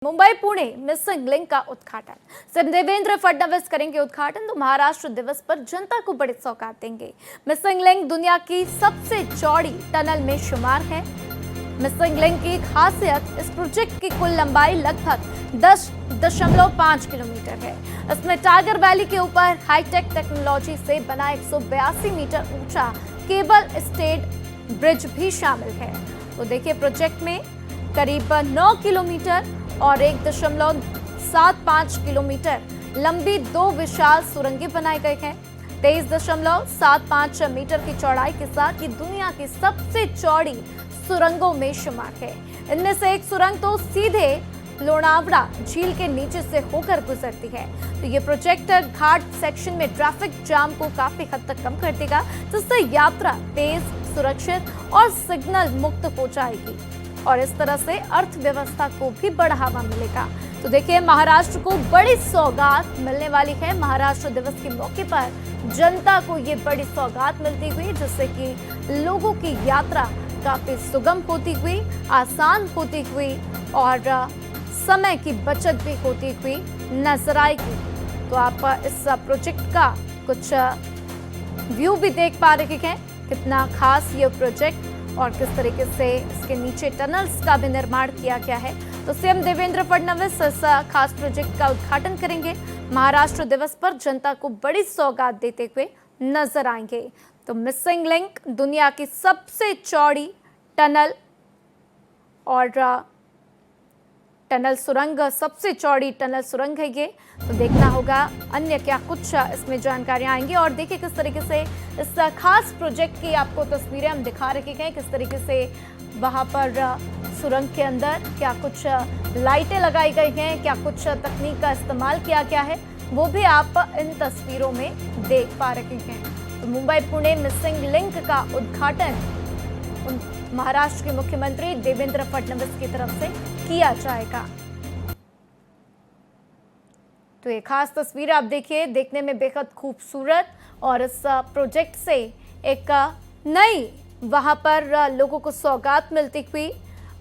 Mumbai Pune missing link का उद्घाटन। CM Devendra Fadnavis करेंगे उद्घाटन तो महाराष्ट्र दिवस पर जनता को बड़ी सौगात देंगे। मिसिंग लिंक दुनिया की सबसे चौड़ी टनल में शुमार है। मिसिंग लिंक की खासियत इस प्रोजेक्ट की कुल लंबाई लगभग 10.5 किलोमीटर है। इसमें टाइगर वैली के ऊपर हाईटेक टेक्नोलॉजी से बना 182 मीटर ऊंचा केबल स्टेड ब्रिज भी शामिल है। तो देखिए, प्रोजेक्ट में करीब 9 किलोमीटर और 1.75 किलोमीटर लंबी दो विशाल सुरंगें बनाई गई हैं। 23.75 मीटर की चौड़ाई के साथ ये दुनिया की सबसे चौड़ी सुरंगों में शुमार है। इनमें से एक सुरंग तो सीधे लोनावड़ा झील के नीचे से होकर गुजरती है। तो ये प्रोजेक्ट घाट सेक्शन में ट्रैफिक जाम को काफी हद तक कम कर देगा, जिससे यात्रा तेज, सुरक्षित और सिग्नल मुक्त हो जाएगी और इस तरह से अर्थव्यवस्था को भी बढ़ावा मिलेगा। तो देखिए, महाराष्ट्र को बड़ी सौगात मिलने वाली है। महाराष्ट्र दिवस के मौके पर जनता को ये बड़ी सौगात मिलती हुई, जिससे कि लोगों की यात्रा काफी सुगम होती हुई, आसान होती हुई और समय की बचत भी होती हुई नजर आएगी। तो आप इस प्रोजेक्ट का कुछ व्यू भी देख पा रहे हैं, कितना खास ये प्रोजेक्ट और किस तरीके से इसके नीचे टनल्स का भी निर्माण किया गया है। तो सीएम देवेंद्र फडणवीस इस खास प्रोजेक्ट का उद्घाटन करेंगे। महाराष्ट्र दिवस पर जनता को बड़ी सौगात देते हुए नजर आएंगे। तो मिसिंग लिंक दुनिया की सबसे चौड़ी टनल और टनल सुरंग, सबसे चौड़ी टनल सुरंग है ये। तो देखना होगा अन्य क्या कुछ इसमें जानकारियां आएंगी। और देखिए, किस तरीके से इस खास प्रोजेक्ट की आपको तस्वीरें हम दिखा रखे हैं, किस तरीके से वहां पर सुरंग के अंदर क्या कुछ लाइटें लगाई गई हैं, क्या कुछ तकनीक का इस्तेमाल किया गया है, वो भी आप इन तस्वीरों में देख पा रहे हैं। तो मुंबई पुणे मिसिंग लिंक का उद्घाटन महाराष्ट्र के मुख्यमंत्री देवेंद्र फडणवीस की तरफ से किया जाएगा। तो ये खास तस्वीर आप देखिए, देखने में बेहद खूबसूरत और इस प्रोजेक्ट से एक नई वहां पर लोगों को सौगात मिलती हुई,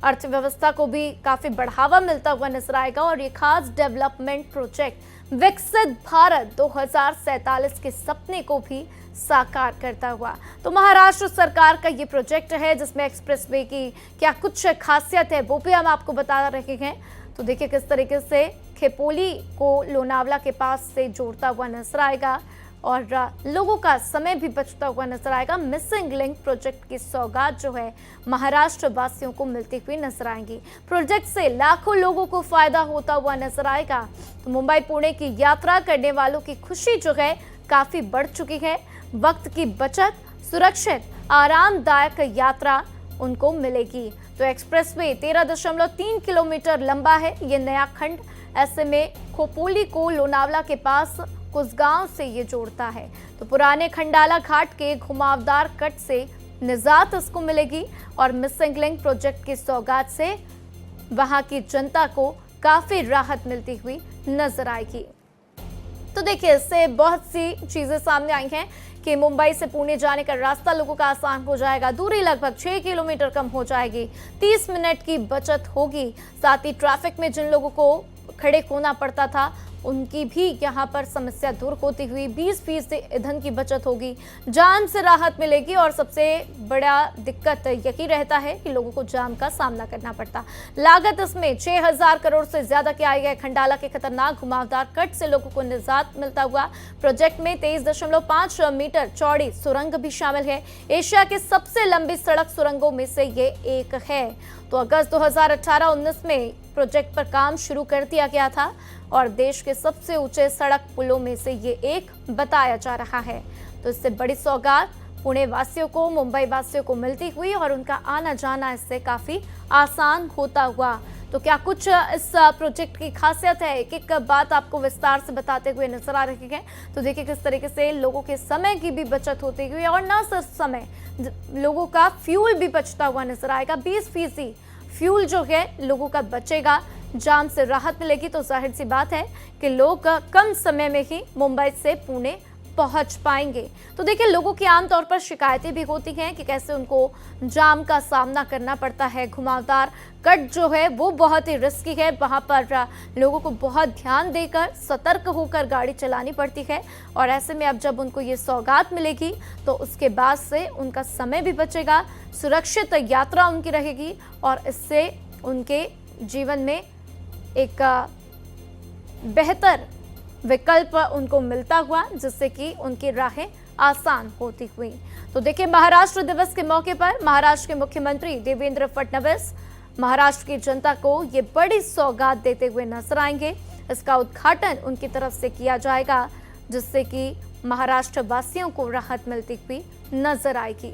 अर्थव्यवस्था को भी काफी बढ़ावा मिलता हुआ नजर आएगा। और ये खास डेवलपमेंट प्रोजेक्ट विकसित भारत 2047 के सपने को भी साकार करता हुआ। तो महाराष्ट्र सरकार का ये प्रोजेक्ट है, जिसमें एक्सप्रेसवे की क्या कुछ खासियत है वो भी हम आपको बता रहे हैं। तो देखिए, किस तरीके से खेपोली को लोनावला के पास से जोड़ता हुआ नजर आएगा और लोगों का समय भी बचता हुआ नजर आएगा। मिसिंग लिंक प्रोजेक्ट की सौगात जो है महाराष्ट्र वासियों को मिलती हुई नजर आएंगी। प्रोजेक्ट से लाखों लोगों को फायदा होता हुआ नजर आएगा। तो मुंबई पुणे की यात्रा करने वालों की खुशी जो है काफी बढ़ चुकी है। वक्त की बचत, सुरक्षित, आरामदायक यात्रा उनको मिलेगी। तो एक्सप्रेसवे 13.3 किलोमीटर लंबा है ये नया खंड। ऐसे में खोपोली को लोनावला के पास कुसगांव से ये जोड़ता है। तो पुराने खंडाला घाट के घुमावदार कट से निजात इसको मिलेगी और मिसिंग लिंक प्रोजेक्ट की सौगात से वहां की जनता को काफी राहत मिलती हुई नजर आएगी। तो देखिए, इससे बहुत सी चीजें सामने आई हैं कि मुंबई से पुणे जाने का रास्ता लोगों का आसान हो जाएगा। दूरी लगभग 6 किलोमीटर कम हो जाएगी। 30 मिनट की बचत होगी। साथ ही ट्रैफिक में जिन लोगों को खड़े होना पड़ता था, उनकी भी यहाँ पर समस्या दूर होती हुई 20% ईंधन की बचत होगी, जाम से राहत मिलेगी। और सबसे बड़ा दिक्कत यही रहता है कि लोगों को जाम का सामना करना पड़ता। लागत इसमें 6000 करोड़ से ज्यादा की आई है। खंडाला के खतरनाक घुमावदार कट से लोगों को निजात मिलता हुआ। प्रोजेक्ट में 23.5 मीटर चौड़ी सुरंग भी शामिल है। एशिया के सबसे लंबी सड़क सुरंगों में से ये एक है। तो अगस्त 2018-19 में प्रोजेक्ट पर काम शुरू कर दिया गया था और देश के सबसे ऊंचे सड़क पुलों में से ये एक बताया जा रहा है। तो इससे बड़ी सौगात पुणे वासियों को, मुंबई वासियों को मिलती हुई और उनका आना जाना इससे काफी आसान होता हुआ। तो क्या कुछ इस प्रोजेक्ट की खासियत है, एक एक बात आपको विस्तार से बताते हुए नजर आ रही है। तो देखिए, किस तरीके से लोगों के समय की भी बचत होती हुई और न सिर्फ समय, लोगों का फ्यूल भी बचता हुआ नजर आएगा। 20% फ्यूल जो है लोगों का बचेगा, जाम से राहत मिलेगी। तो जाहिर सी बात है कि लोग कम समय में ही मुंबई से पुणे पहुंच पाएंगे। तो देखिए, लोगों की आमतौर पर शिकायतें भी होती हैं कि कैसे उनको जाम का सामना करना पड़ता है। घुमावदार कट जो है वो बहुत ही रिस्की है, वहां पर लोगों को बहुत ध्यान देकर सतर्क होकर गाड़ी चलानी पड़ती है। और ऐसे में अब जब उनको ये सौगात मिलेगी तो उसके बाद से उनका समय भी बचेगा, सुरक्षित यात्रा उनकी रहेगी और इससे उनके जीवन में एक बेहतर विकल्प उनको मिलता हुआ, जिससे कि उनकी राहें आसान होती हुई। तो देखिए, महाराष्ट्र दिवस के मौके पर महाराष्ट्र के मुख्यमंत्री देवेंद्र फडणवीस महाराष्ट्र की जनता को ये बड़ी सौगात देते हुए नजर आएंगे। इसका उद्घाटन उनकी तरफ से किया जाएगा, जिससे कि महाराष्ट्र वासियों को राहत मिलती हुई नजर आएगी।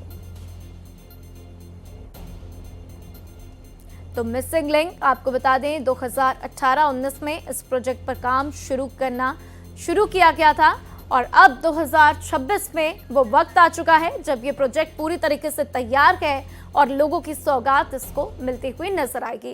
तो मिसिंग लिंक आपको बता दें 2018-19 में इस प्रोजेक्ट पर काम शुरू किया गया था और अब 2026 में वो वक्त आ चुका है जब ये प्रोजेक्ट पूरी तरीके से तैयार है और लोगों की सौगात इसको मिलती हुई नजर आएगी।